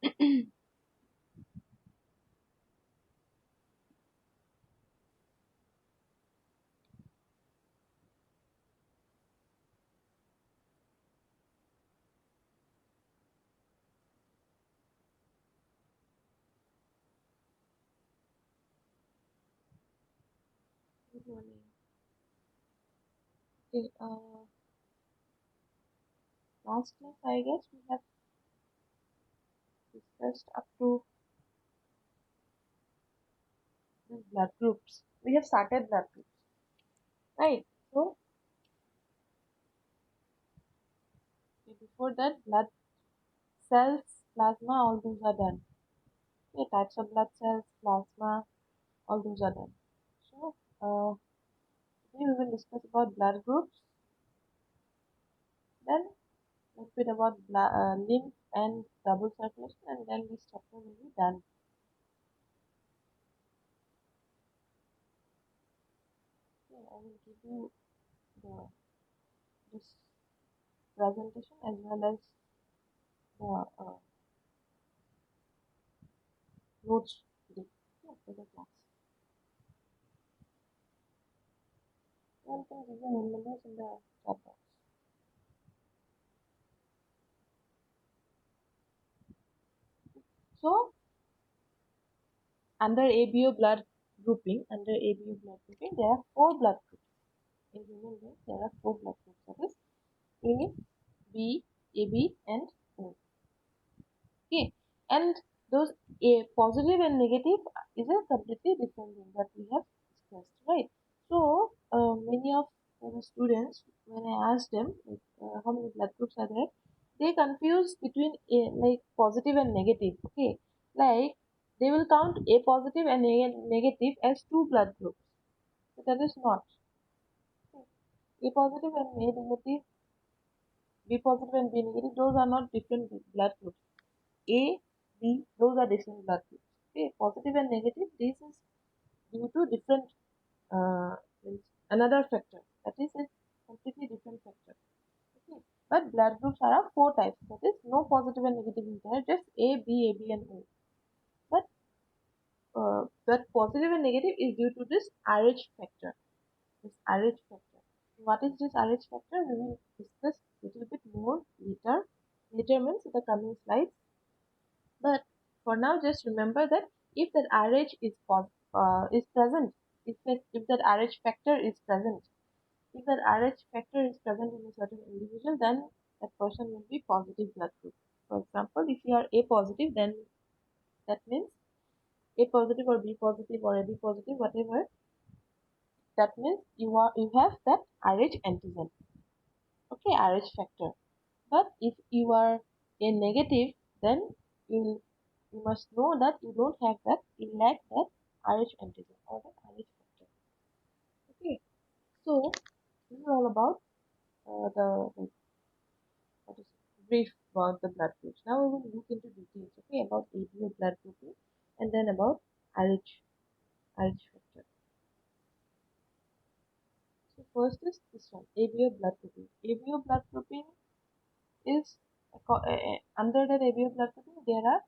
Good morning. Okay, last class I guess we have discussed up to the blood groups. We have started blood groups, right? So before that, blood cells, plasma, all those are done. Okay, types of blood cells, plasma, all those are done. So today we will discuss about blood groups, then a little bit about lymph and double circulation, and then this chapter will be done. Okay, I will give you the this presentation as well as the notes today. Okay, for the class. One can give your name numbers in the chat box. So under ABO blood grouping, there are four blood groups. In human beings, there are four blood groups. That is A, B, AB, and O. Okay, and those A positive and negative is a completely different thing that we have discussed, right? So many of the students, when I asked them like, how many blood groups are there, they confuse between like positive and negative. Okay, like they will count A positive and negative as two blood groups, but that is not. A positive and A negative, B positive and B negative, those are not different blood groups. A, B, those are different blood groups. Okay, positive and negative, this is due to different uh, means another factor. That is a completely different factor. Okay, but blood groups are of four types. That is no positive and negative in there, just A, B, and O. But that positive and negative is due to this RH factor. This RH factor. What is this RH factor? We will discuss a little bit more later. Later means in the coming slides. But for now, just remember that if that RH is present, if that RH factor is present, if that RH factor is present in a certain individual, then that person will be positive blood group. For example, if you are A positive, then that means A positive or B positive or AB positive, whatever. That means you have that RH antigen. Okay, RH factor. But if you are a negative, then you you must know that you don't have that, you lack that RH antigen or that RH factor. Okay, so this is all about the what is it, brief about the blood groups. Now we will look into details, okay, about ABO blood grouping and then about RH factor. So first is this one, ABO blood grouping. ABO blood grouping is under that ABO blood grouping there are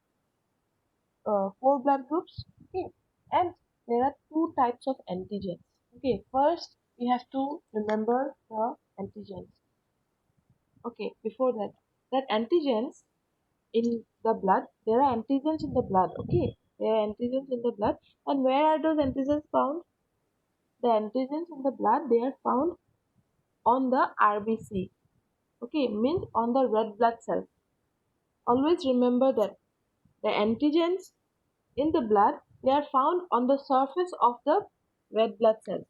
four blood groups. Okay, and there are two types of antigens. Okay, first we have to remember the antigens. Okay, before that, that antigens in the blood, there are antigens in the blood. Okay, there are antigens in the blood, and where are those antigens found? The antigens in the blood they are found on the RBC. Okay, means on the red blood cells. Always remember that the antigens in the blood they are found on the surface of the red blood cells.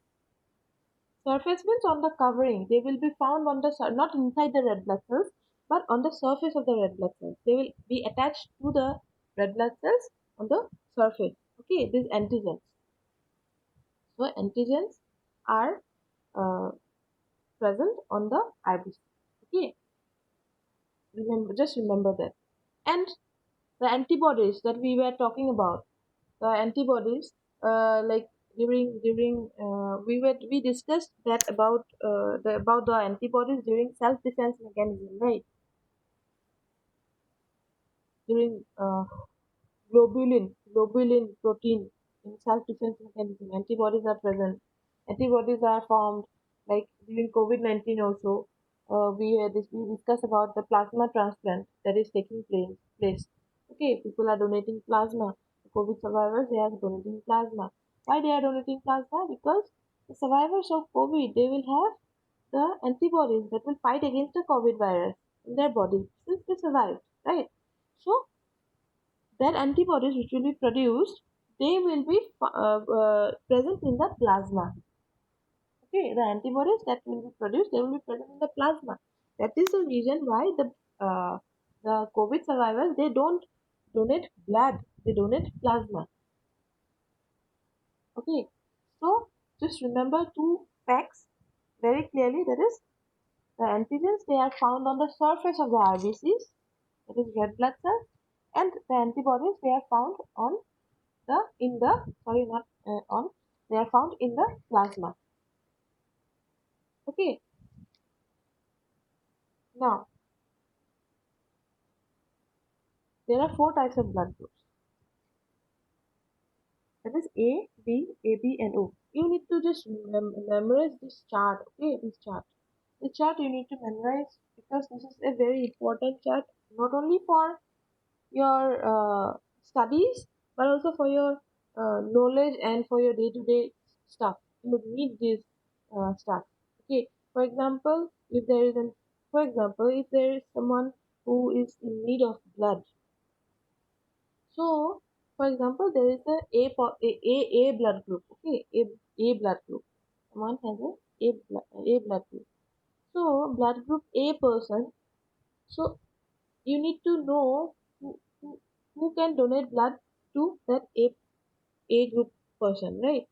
Surface means on the covering. They will be found on the not inside the red blood cells, but on the surface of the red blood cells. They will be attached to the red blood cells on the surface. Okay, these antigens. So antigens are uh, present on the RBC. Okay, just remember that. And the antibodies that we were talking about, the antibodies, like we discussed that about the antibodies during self defense mechanism, right? during globulin protein in self-defense mechanism. Antibodies are present. Antibodies are formed like during COVID-19 also. We discussed about the plasma transplant that is taking place. Okay, people are donating plasma. The COVID survivors, they are donating plasma. Why they are donating plasma? Because the survivors of COVID, they will have the antibodies that will fight against the COVID virus in their body since they survived, right? So that antibodies which will be produced, they will be present in the plasma. Okay, the antibodies that will be produced, they will be present in the plasma. That is the reason why the COVID survivors, they don't donate blood, they donate plasma. Okay, so just remember two facts very clearly. That is, the antigens, they are found on the surface of the RBCs, that is red blood cells, and the antibodies, they are found on the in the sorry not on they are found in the plasma. Okay, now there are four types of blood groups, that is AB and O. You need to just memorize this chart. Okay, this chart you need to memorize because this is a very important chart, not only for your studies but also for your knowledge and for your day-to-day stuff. You would need this stuff. Okay, for example, if there is someone who is in need of blood, so for example there is a blood group. Okay, a blood group, someone has a blood group. So blood group A person, so you need to know who can donate blood to that A group person, right?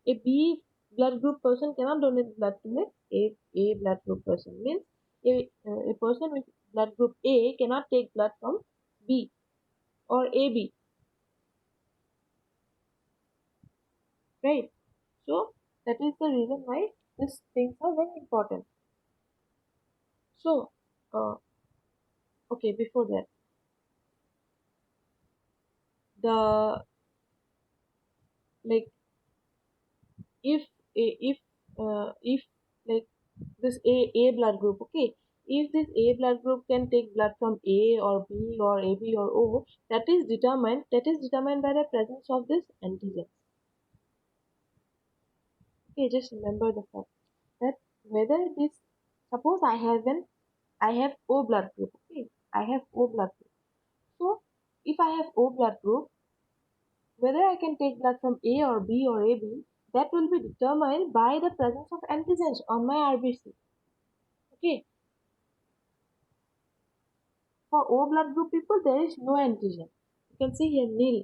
A B blood group person cannot donate blood to A blood group person. Means a person with blood group A cannot take blood from B or AB, right? So that is the reason why these things are very important. So, okay, before that, the like if if like this A blood group, okay, if this A blood group can take blood from A or B or AB or O, that is determined by the presence of this antigen. Okay, just remember the fact that whether this, suppose I have O blood group. Okay, I have O blood group. So if I have O blood group, whether I can take blood from A or B or AB, that will be determined by the presence of antigens on my RBC. Okay, for O blood group people, there is no antigen. You can see here nil,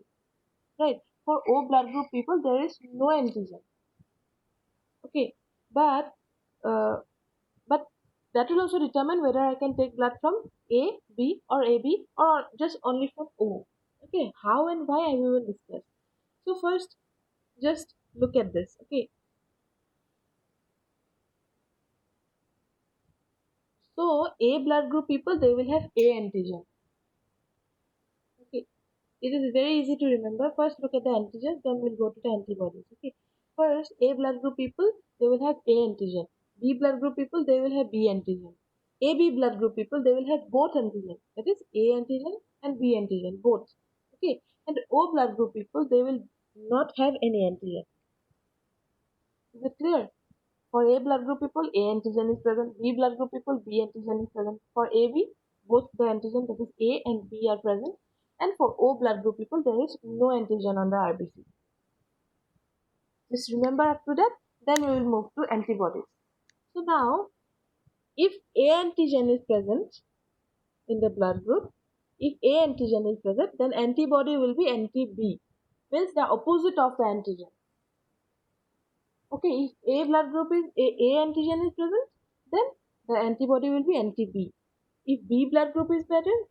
right? For O blood group people, there is no antigen. Okay, but uh, but that will also determine whether I can take blood from A, B, or AB, or just only from O. Okay, how and why I will discuss. So first, just look at this. Okay, so A blood group people, they will have A antigen. Okay, it is very easy to remember. First, look at the antigens, then we'll go to the antibodies. Okay. First, A blood group people, they will have A antigen. B blood group people, they will have B antigen. AB blood group people, they will have both antigen. That is A antigen and B antigen, both. Okay. And O blood group people, they will not have any antigen. Is it clear? For A blood group people, A antigen is present. B blood group people, B antigen is present. For AB, both the antigen, that is A and B, are present. And for O blood group people, there is no antigen on the RBC. Just remember up to that, then we will move to antibodies. So now, if A antigen is present in the blood group, if A antigen is present, then antibody will be anti-B, means the opposite of the antigen. Okay, if A blood group is A antigen is present, then the antibody will be anti-B. If B blood group is present,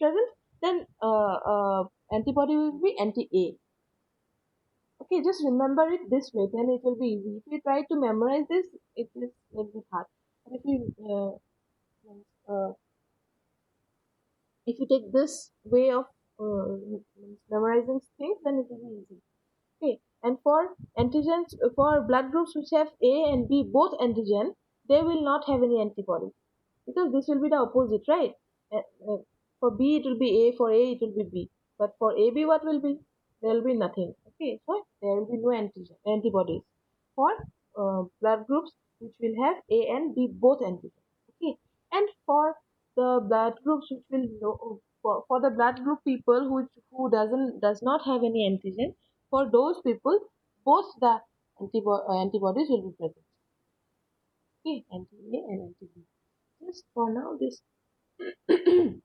then antibody will be anti-A. Okay, just remember it this way, then it will be easy. If you try to memorize this, it is a little bit hard. But if you take this way of memorizing things, then it will be easy. Okay, and for antigens, for blood groups which have A and B both antigen, they will not have any antibodies because this will be the opposite, right? Uh, uh, for B it will be A, for A it will be B, but for AB what will be? There will be nothing. Okay, so there will be no antibodies for blood groups which will have A and B both antigen. Okay, and for the blood groups which will know, for the blood group people who does not have any antigen, for those people both the antibodies will be present. Okay, anti-A and anti-B. Just for now, this you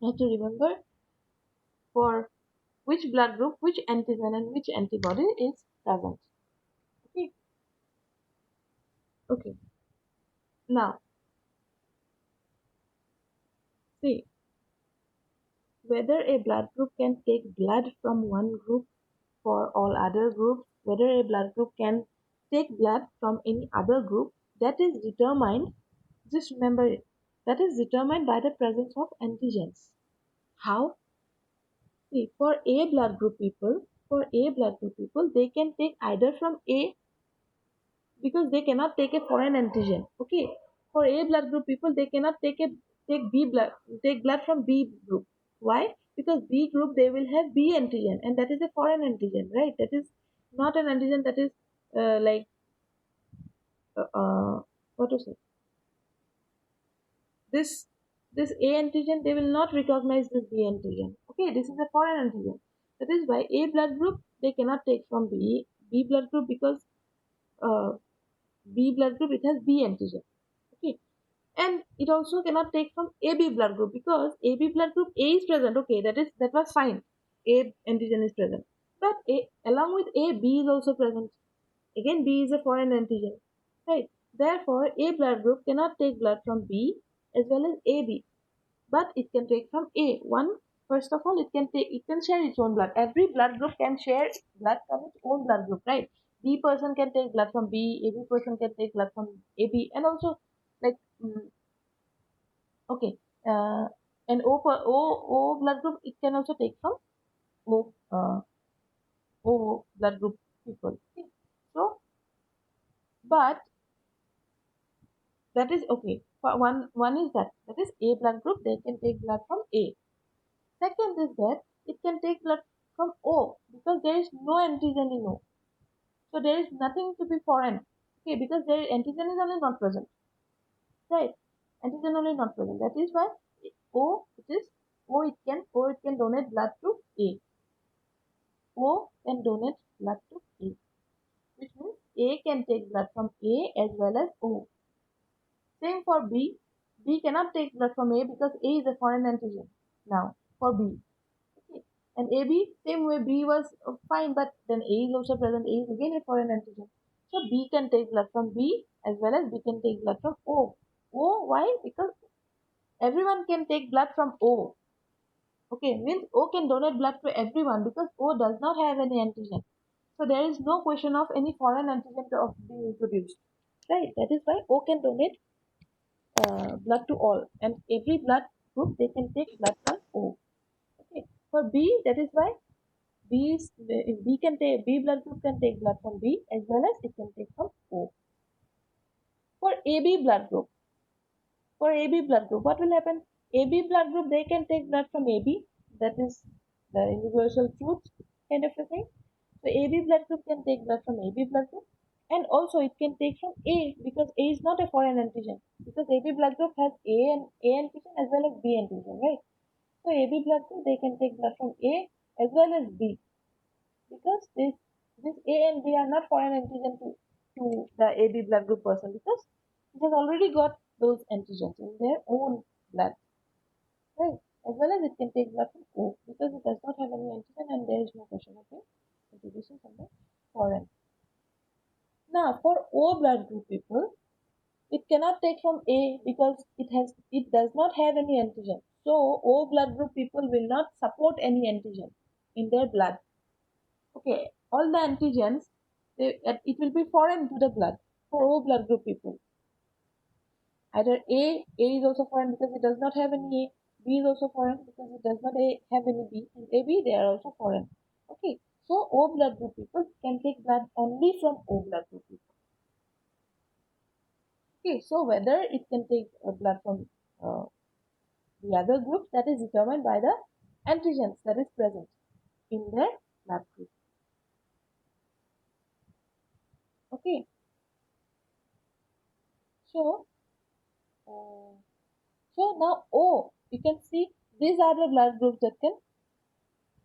have to remember for which blood group, which antigen and which antibody is present. Okay, okay. Now, see whether a blood group can take blood from one group for all other groups, whether a blood group can take blood from any other group, that is determined, just remember it, that is determined by the presence of antigens. How? See, for A blood group people, they can take either from A because they cannot take a foreign antigen. Okay, for A blood group people, they cannot take blood from B group. Why? Because B group they will have B antigen, and that is a foreign antigen, right? That is not an antigen that is like what to say. This this A antigen they will not recognize this B antigen. Okay, this is a foreign antigen. That is why A blood group they cannot take from B blood group because uh, B blood group it has B antigen. Okay, and it also cannot take from AB blood group because AB blood group A is present. Okay, that was fine. A antigen is present, but along with A, B is also present. Again, B is a foreign antigen, right? Therefore, A blood group cannot take blood from B as well as AB, but it can take from A. One, first of all, it can share its own blood. Every blood group can share blood from its own blood group, right? B person can take blood from B, AB person can take blood from AB, and also like okay, uh, and O blood group it can also take from O blood group people. Okay. So, but that is okay. One is that is A blood group they can take blood from A. Second is that it can take blood from O because there is no antigen in O. So there is nothing to be foreign. Okay, because their antigen is only not present. Right. Antigen only not present. That is why O it is O it can donate blood to A. O can donate blood to A. Which means A can take blood from A as well as O. Same for B. B cannot take blood from A because A is a foreign antigen. Now for B. Okay. And AB, same way B was fine, but then A is also present. A is again a foreign antigen. So B can take blood from B as well as B can take blood from O. O, why? Because everyone can take blood from O. Okay, means O can donate blood to everyone because O does not have any antigen. So there is no question of any foreign antigen of being introduced. Right, that is why O can donate blood to all, and every blood group they can take blood from O. Okay. For B, that is why B can take B blood group can take blood from B as well as it can take from O. For AB blood group, what will happen? AB blood group they can take blood from AB. That is the universal truth kind of a thing. So AB blood group can take blood from AB blood group, and also it can take from A because A is not a foreign antigen. Because AB blood group has A antigen as well as B antigen, right? So AB blood group they can take blood from A as well as B because this A and B are not foreign antigen to the AB blood group person because it has already got those antigens in their own blood, right? As well as it can take blood from O because it does not have any antigen and there is no question of it introducing from the foreign. Now for O blood group people, it cannot take from A because it does not have any antigen. So O blood group people will not support any antigen in their blood. Okay, all the antigens it will be foreign to the blood for O blood group people. Either A is also foreign because it does not have any A. B is also foreign because it does not have any B, and AB they are also foreign. Okay, so O blood group people can take blood only from O blood group people. Okay, so whether it can take blood from the other group, that is determined by the antigens that is present in their blood group. Okay, so uh, now O, you can see these are the blood groups that can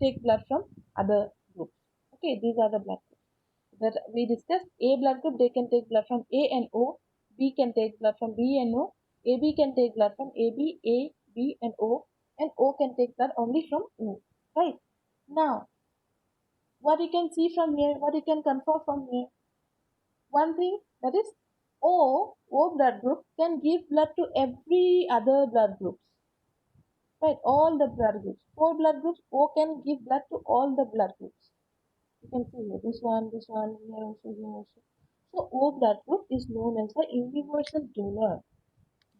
take blood from other groups. Okay, these are the blood groups that we discussed. A blood group, they can take blood from A and O. B can take blood from B and O. AB can take blood from AB, A, B and O. And O can take blood only from O. Right? Now, what you can see from here, what you can confirm from here, one thing that is O blood group can give blood to every other blood groups. Right? All the blood groups. Four blood groups, O can give blood to all the blood groups. You can see here, this one, here also, here also. So O blood group is known as the universal donor.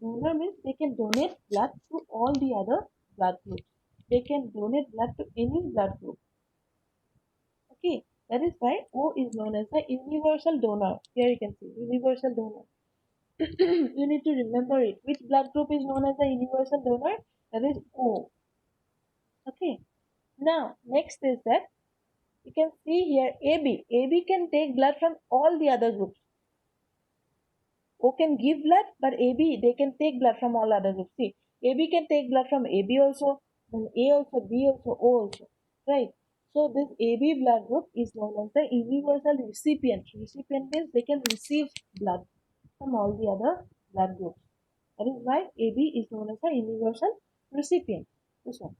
Donor means they can donate blood to all the other blood groups. They can donate blood to any blood group. Okay, that is why O is known as the universal donor. Here you can see universal donor. You need to remember it. Which blood group is known as the universal donor? That is O. Okay. Now, next is that you can see here AB. AB can take blood from all the other groups. O can give blood, but AB, they can take blood from all other groups. See, AB can take blood from AB also, then A also, B also, O also. Right? So this AB blood group is known as the universal recipient. Recipient means they can receive blood from all the other blood groups. That is why AB is known as the universal recipient. This one.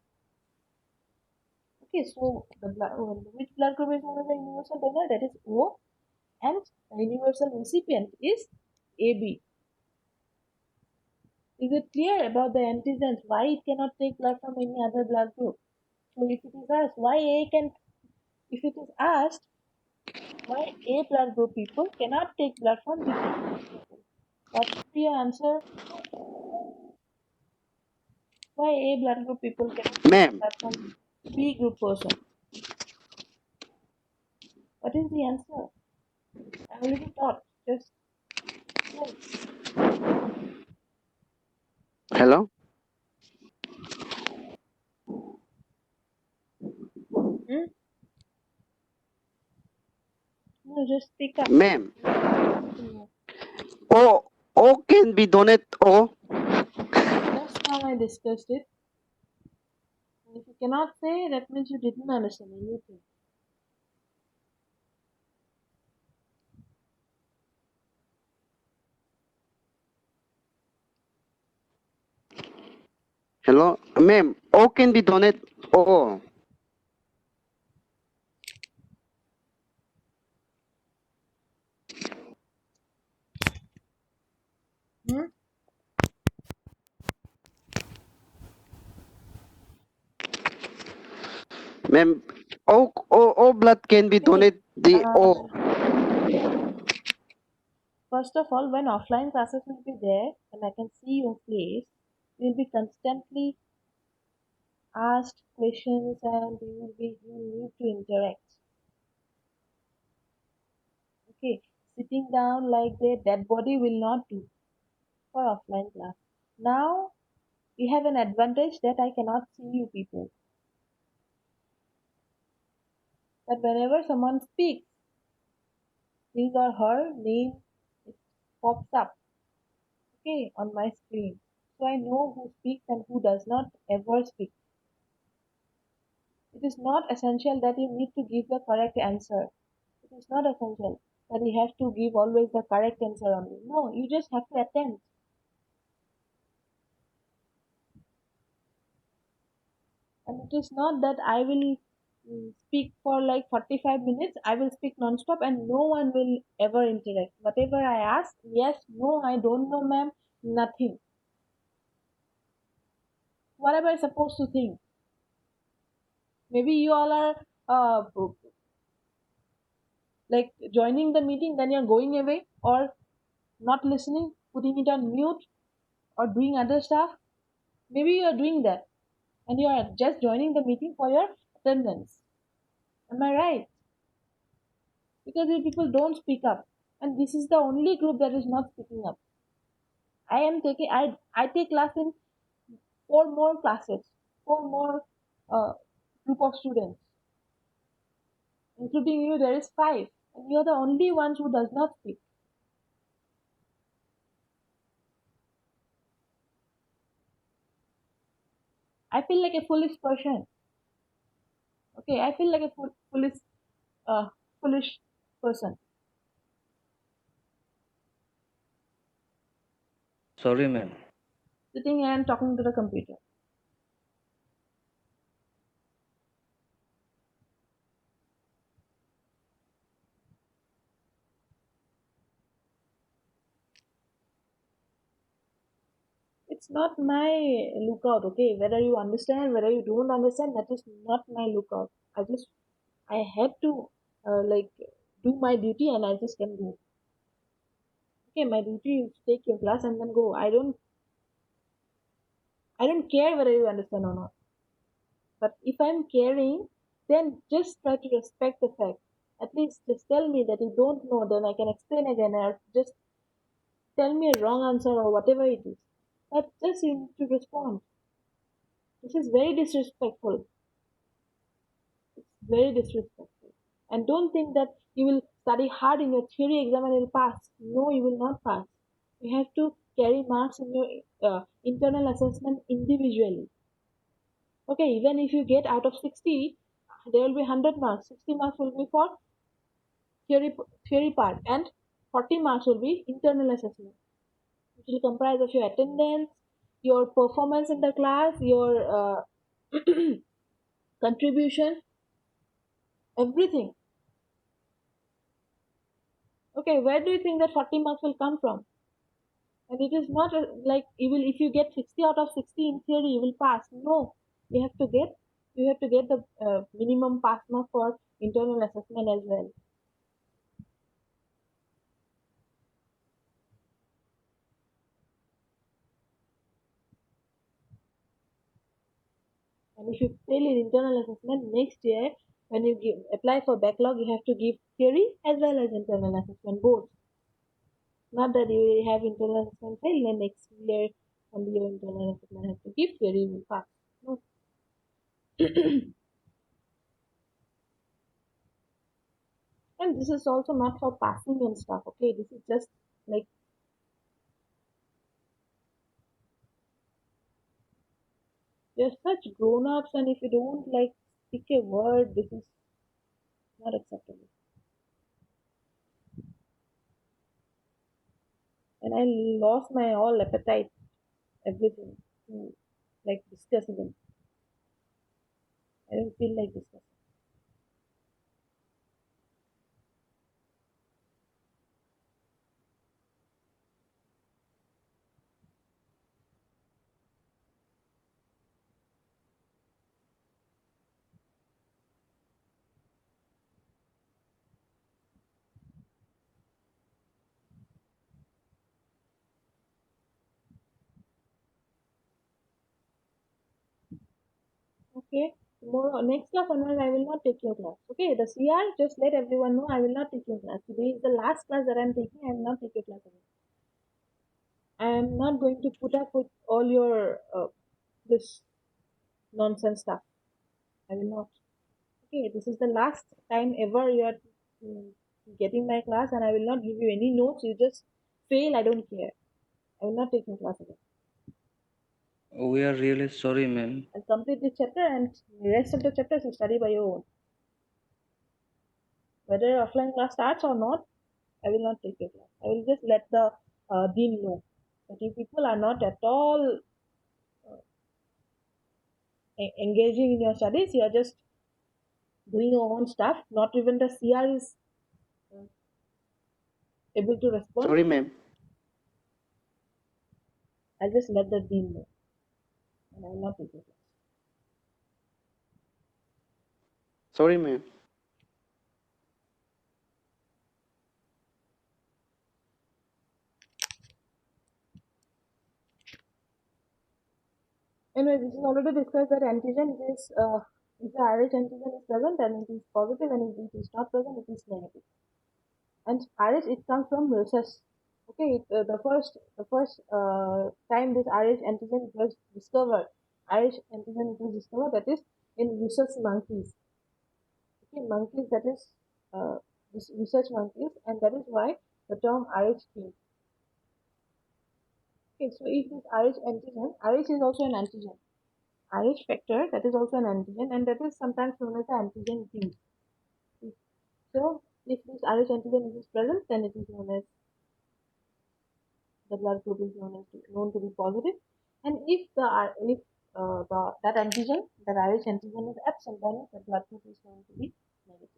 Okay, so the blood, which blood group is known as the universal donor? That is O, and the universal recipient is AB. Is it clear about the antigens? Why it cannot take blood from any other blood group? So if it is asked why A can, if it is asked why A blood group people cannot take blood from B blood group people, what should be your answer? Why A blood group people cannot take Ma'am, blood from B group person? What is the answer? I already taught. Just explain. hello? Hmm? No, just speak up. Ma'am, We are able to know. O can be donate O. Just now I discussed it. And if you cannot say, that means you didn't understand anything. Hello? Ma'am, O can be donate O. Hmm? Ma'am, O blood can be See, donate the O. first of all, when offline classes will be there and I can see your face, you will be constantly asked questions and you need to interact. Okay, sitting down like that body will not do for offline class. Now we have an advantage that I cannot see you people. But whenever someone speaks, his or her name, it pops up, okay, on my screen. So I know who speaks and who does not ever speak. It is not essential that you need to give the correct answer. It is not essential that you have to give always the correct answer only. No, you just have to attempt. And it is not that I will speak for like 45 minutes, I will speak non-stop and no one will ever interact. Whatever I ask, yes, no, I don't know, ma'am, nothing. What am I supposed to think? Maybe you all are like joining the meeting, then you're going away or not listening, putting it on mute or doing other stuff. Maybe you are doing that and you are just joining the meeting for your attendance. Am I right? Because you people don't speak up, and this is the only group that is not speaking up. I take class in four more classes, four more uh, group of students, including you. There is five, and you are the only ones who does not speak. I feel like a foolish person. Okay, I feel like a uh, foolish person Sorry, ma'am. sitting and talking to the computer. It's not my lookout. Okay, whether you understand, whether you don't understand, that is not my lookout. I had to like do my duty, and I just can go. Okay, my duty is take your class and then go. I don't care whether you understand or not. But if I'm caring, then just try to respect the fact. At least just tell me that you don't know, then I can explain again, or just tell me a wrong answer or whatever it is. But just you need to respond. This is very disrespectful. It's very disrespectful. And don't think that you will study hard in your theory exam and you'll pass. No, you will not pass. You have to carry marks in your internal assessment individually. Okay, even if you get out of 60, there will be 100 marks. 60 marks will be for theory, theory part, and 40 marks will be internal assessment. It will comprise of your attendance, your performance in the class, your contribution, everything. Okay, where do you think that 40 marks will come from? And it is not like you will, if you get 60 out of 60 in theory, you will pass. No, you have to get the minimum pass mark for internal assessment as well. And if you fail in internal assessment next year, when you apply for backlog, you have to give theory as well as internal assessment both. Not that you have internal assessment fail, then next year only your internal assessment has to give theory, you will pass. No. And this is also not for passing and stuff. Okay, this is just like you're such grown-ups, and if you don't like speak a word, this is not acceptable. And I lost my all appetite, everything, to like discuss even. I don't feel like discussing. Okay, tomorrow, next class onward, I will not take your class. Okay, the CR, just let everyone know I will not take your class. Today is the last class that I'm taking. I will not take your class again. I am not going to put up with all your this nonsense stuff. I will not. Okay, this is the last time ever you are mm, getting my class, and I will not give you any notes. You just fail. I don't care. I will not take your class again. We are really sorry, ma'am. I'll complete this chapter, and the rest of the chapters you study by your own. Whether offline class starts or not, I will not take your class. I will just let the dean know that you people are not at all engaging in your studies. You are just doing your own stuff. Not even the CR is uh, able to respond. Sorry, ma'am. I'll just let the dean know, and I will not take your class. Sorry, ma'am. Anyway, this is already discussed that antigen is, if the Rh antigen is present, then it is positive, and if it is not present, it is negative. And Rh, it comes from rhesus. Okay, the first time this Rh antigen was discovered, Rh antigen was discovered, that is in rhesus monkeys. Okay, monkeys, that is research monkeys, and that is why the term Rh came. Okay, so if this Rh antigen, Rh is also an antigen. Rh factor, that is also an antigen, and that is sometimes known as the antigen B. So if this Rh antigen is present, then it is known as, the blood group is known to be positive. And if that antigen, the Rh antigen is absent, then the blood group is known to be negative.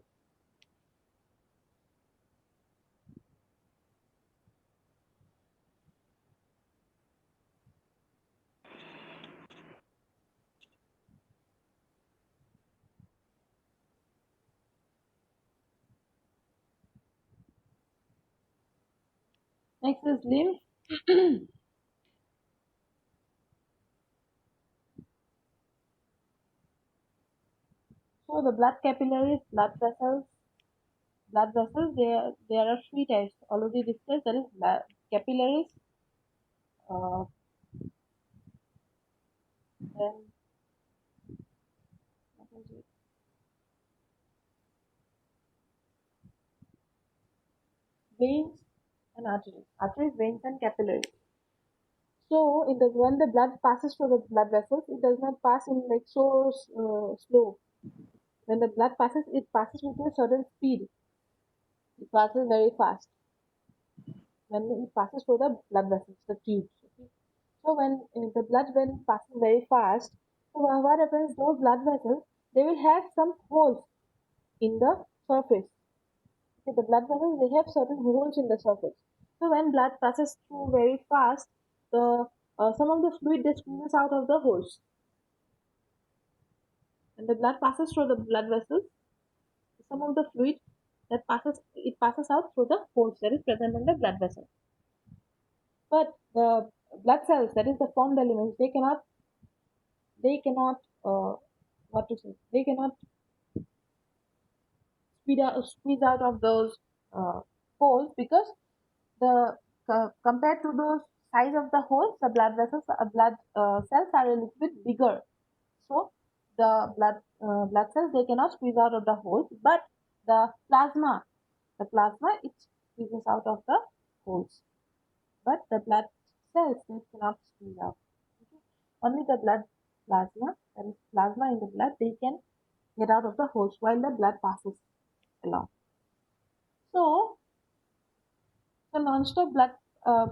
Next is lymph. So the blood capillaries, blood vessels, there are three types already discussed. That is capillaries, uh, then what is it? Veins and arteries. Arteries, veins, and capillaries. So when the blood passes through the blood vessels, it does not pass in like so slow. When the blood passes, it passes with a certain speed. It passes very fast when it passes through the blood vessels, the tubes. Okay? So when the blood when passes very fast, so what happens? Those blood vessels, they will have some holes in the surface. Okay, the blood vessels, they have certain holes in the surface. So when blood passes through very fast, the some of the fluid that squeezes out of the holes. When the blood passes through the blood vessels, some of the fluid that passes out through the holes that is present in the blood vessel. But the blood cells, that is the formed elements, they cannot what to say, they cannot squeeze out of those holes, because the compared to those size of the holes, the blood vessels, blood cells are a little bit bigger. So the blood cells, they cannot squeeze out of the holes, but the plasma, it squeezes out of the holes. But the blood cells, they cannot squeeze out. Okay? Only the blood plasma, that is plasma in the blood, they can get out of the holes while the blood passes along. So the non-stop blood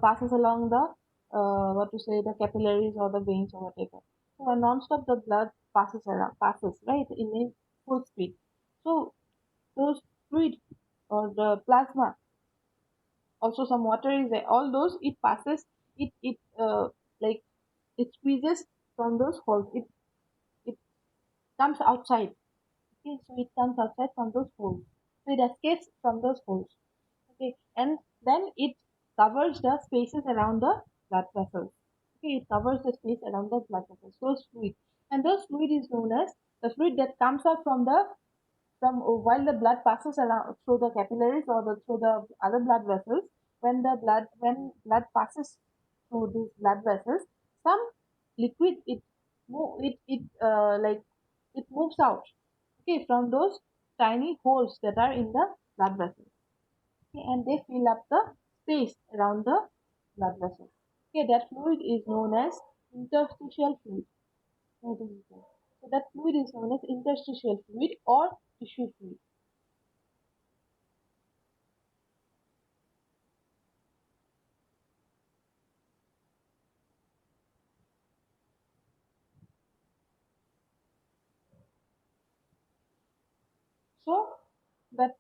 passes along the the capillaries or the veins or whatever. So a non-stop the blood passes right in a full speed. So those fluid or the plasma, also some water is there. All those, it passes, it like it squeezes from those holes. It comes outside. Okay, so it comes outside from those holes. So it escapes from those holes. Okay, and then it covers the spaces around the blood vessels. Okay, it covers the space around the blood vessels. Those fluid, and those fluid is known as the fluid that comes out from while the blood passes around through the capillaries or through the other blood vessels. When blood passes through these blood vessels, some liquid, it moves out, okay, from those tiny holes that are in the blood vessels. Okay, and they fill up the space around the blood vessels. Okay, that fluid is known as interstitial fluid. So that fluid is known as interstitial fluid or tissue fluid. So that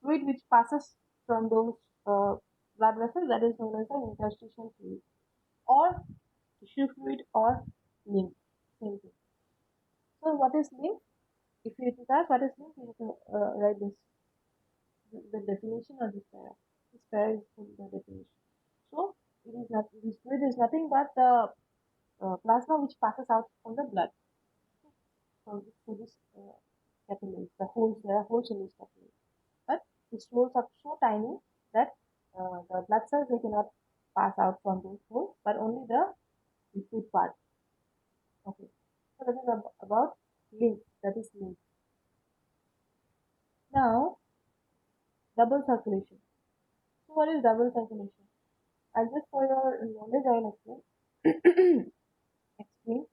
fluid which passes from those blood vessels, that is known as the interstitial fluid or tissue fluid or lymph. Same thing. So what is lymph? If you ask what is lymph, you have to write the definition of this para. This para is the definition. So it is not, this fluid is nothing but the plasma which passes out from the blood. So this capillaries, the holes, there are holes in these capillaries. But these holes are so tiny that the blood cells, they cannot pass out from those holes, but only the liquid part. Okay, so that is about lymph, that is lymph. Now, double circulation. So what is double circulation? And just for your knowledge, I will explain. explain.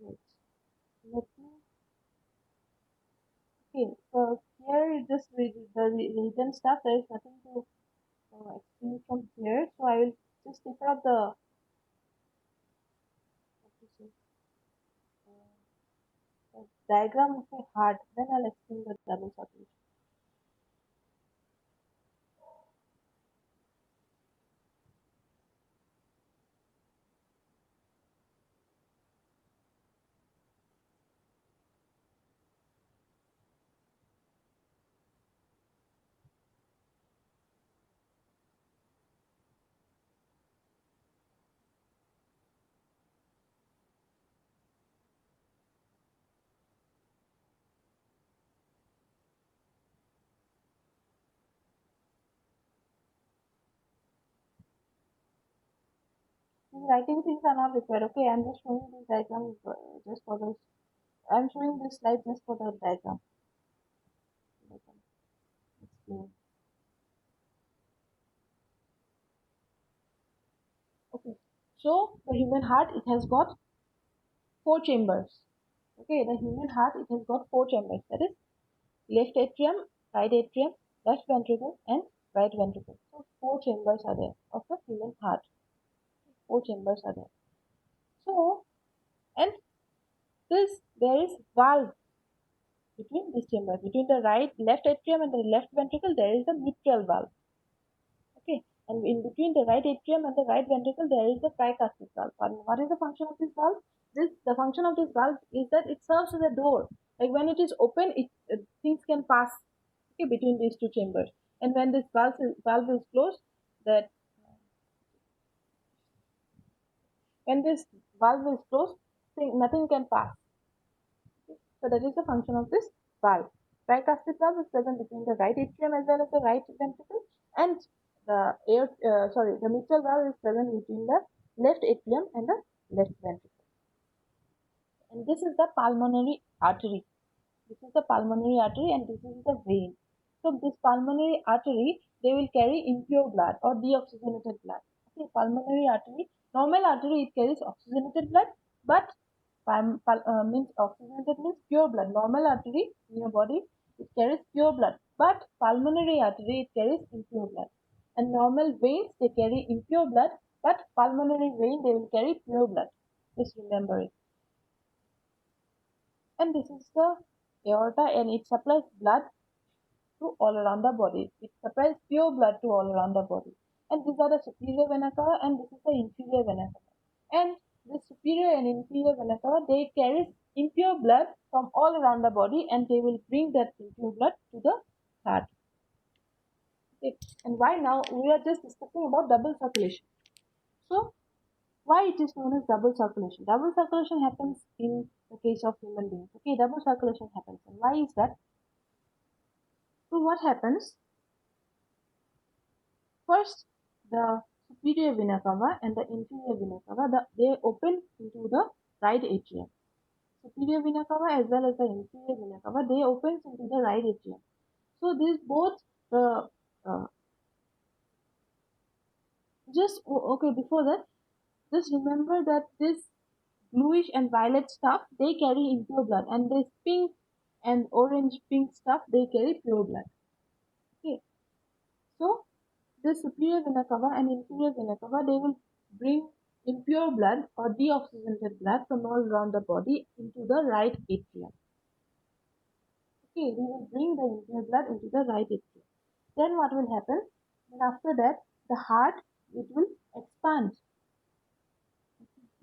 Wait, let me. Okay, so here you just read the written stuff. There is nothing to explain from here. So I will just take out the what to say, the diagram of a heart. Then I'll explain the double circulation. These writing things are not required. Okay, I'm just showing this diagram just for this. I'm showing this slide just for the diagram. I can explain. Okay, so the human heart, it has got 4 chambers. Okay, the human heart, it has got 4 chambers. That is left atrium, right atrium, left ventricle, and right ventricle. So 4 chambers are there of the human heart. 4 chambers are there. So, and there is valve between these chambers. Between the left atrium and the left ventricle, there is the mitral valve. Okay, and in between the right atrium and the right ventricle, there is the tricuspid valve. And what is the function of this valve? The function of this valve is that it serves as a door. Like when it is open, things can pass, okay, between these 2 chambers. And when this valve is closed, that when this valve is closed, nothing can pass. Okay? So that is the function of this valve. Tricuspid valve is present between the right atrium as well as the right ventricle, and the mitral valve is present between the left atrium and the left ventricle. And this is the pulmonary artery. This is the pulmonary artery, and this is the vein. So this pulmonary artery, they will carry impure blood or deoxygenated blood. Okay, pulmonary artery, normal artery, it carries oxygenated blood, but means oxygenated means pure blood. Normal artery in your body, it carries pure blood, but pulmonary artery, it carries impure blood. And normal veins, they carry impure blood, but pulmonary vein, they will carry pure blood. Just remember it. And this is the aorta, and it supplies blood to all around the body. It supplies pure blood to all around the body. And these are the superior vena cava, and this is the inferior vena cava. And the superior and inferior vena cava, they carry impure blood from all around the body, and they will bring that impure blood to the heart. Okay. And why now we are just discussing about double circulation. So why it is known as double circulation? Double circulation happens in the case of human beings. Okay, double circulation happens. And why is that? So what happens? First, the superior vena cava and the inferior vena cava, they open into the right atrium. Superior vena cava as well as the inferior vena cava, they opens into the right atrium. So these both the okay, before that, just remember that this bluish and violet stuff, they carry impure blood, and this pink and orange pink stuff, they carry pure blood. Okay, so this superior vena cava and inferior vena cava, they will bring impure blood or deoxygenated blood from all around the body into the right atrium. Okay, they will bring the impure blood into the right atrium. Then what will happen? Then after that, the heart, it will expand.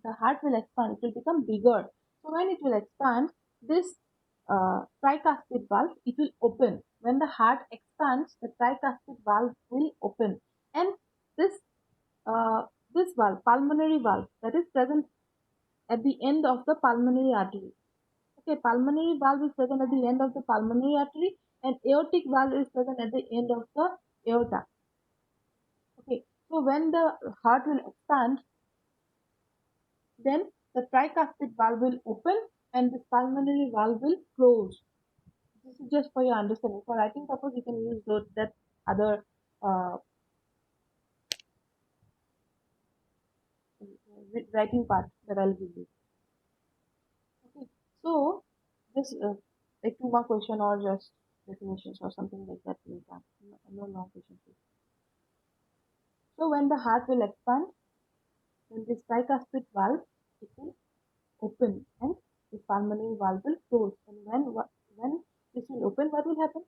The heart will expand. It will become bigger. So when it will expand, this tricuspid valve, it will open. When the heart expands, the tricuspid valve will open, and this valve, pulmonary valve, that is present at the end of the pulmonary artery. Okay, pulmonary valve is present at the end of the pulmonary artery, and aortic valve is present at the end of the aorta. Okay, so when the heart will expand, then the tricuspid valve will open and the pulmonary valve will close. This is just for your understanding. For writing purpose, you can use that other writing part that I'll give you. Okay, so this like 2 mark question or just definitions or something like that will come. No long questions. So when the heart will expand, then this tricuspid valve it will open and the pulmonary valve will close. And when this will open, what will happen?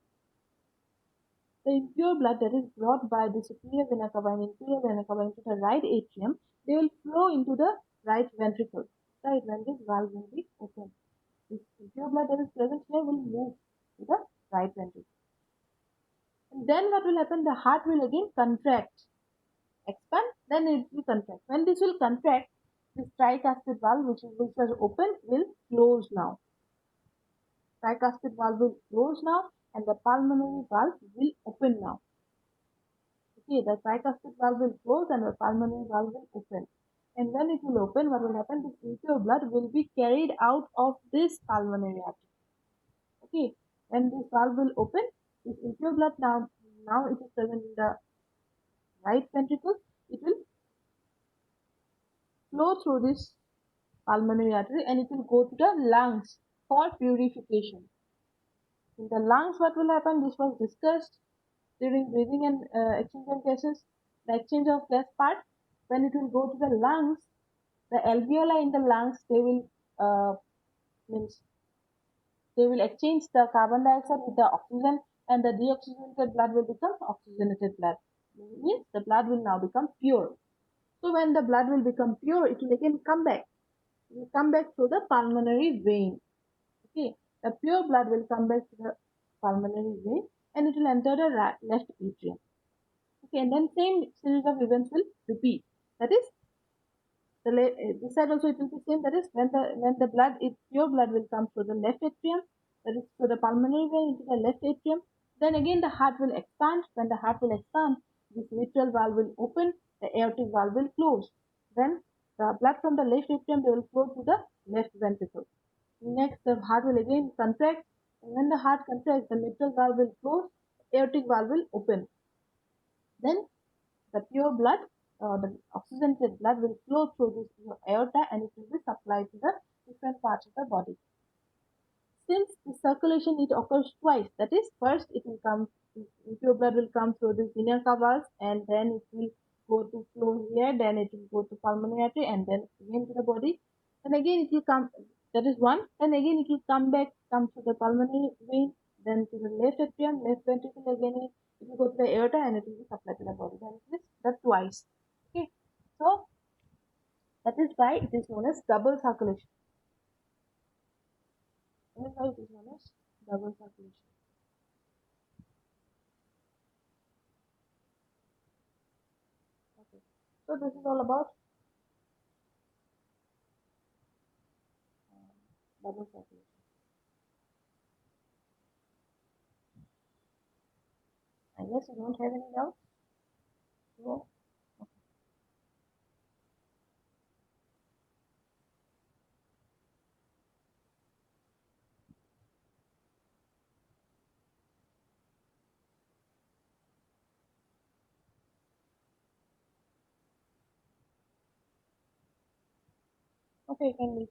The impure blood that is brought by the superior vena cava and inferior vena cava into the right atrium, they will flow into the right ventricle, right, when this valve will be open. This impure blood that is present here will move to the right ventricle. And then what will happen? The heart will again contract, expand, then it will contract. When this will contract, this tricuspid valve, which was open, will close now. Tricuspid valve will close now, and the pulmonary valve will open now. Okay, the tricuspid valve will close and the pulmonary valve will open. And when it will open, what will happen? This impure blood will be carried out of this pulmonary artery. Okay, when this valve will open, this impure blood now it is present in the right ventricle. It will flow through this pulmonary artery and it will go to the lungs for purification. In the lungs, what will happen? This was discussed during breathing and exchange of gases. The exchange of gas part, when it will go to the lungs, the alveoli in the lungs, they will exchange the carbon dioxide with the oxygen, and the deoxygenated blood will become oxygenated blood. Means the blood will now become pure. So when the blood will become pure, it will again come back. It will come back through the pulmonary vein. Okay, the pure blood will come back to the pulmonary vein and it will enter the left atrium. Okay, and then same series of events will repeat. That is, this side also it will be same. That is, when the blood, pure blood will come through the left atrium, that is through the pulmonary vein into the left atrium. Then again the heart will expand. When the heart will expand, this mitral valve will open, the aortic valve will close. Then the blood from the left atrium they will flow to the left ventricle. Next, the heart will again contract, and when the heart contracts, the mitral valve will close, aortic valve will open. Then the pure blood, the oxygenated blood will flow through this aorta and it will be supplied to the different parts of the body. Since the circulation it occurs twice, that is, first it will come, impure blood will come through the vena cava and then it will go to flow here, then it will go to pulmonary artery and then again to the body. And again it will come, that is one, and again it will come to the pulmonary vein, then to the left atrium, left ventricle, again it will go to the aorta and it will be supplied to the body. Then it is that twice. Okay, so that is why it is known as double circulation. That is why it is known as double circulation. Okay, so this is all about double circulation. I guess you don't have any doubts. No? Okay, you can leave.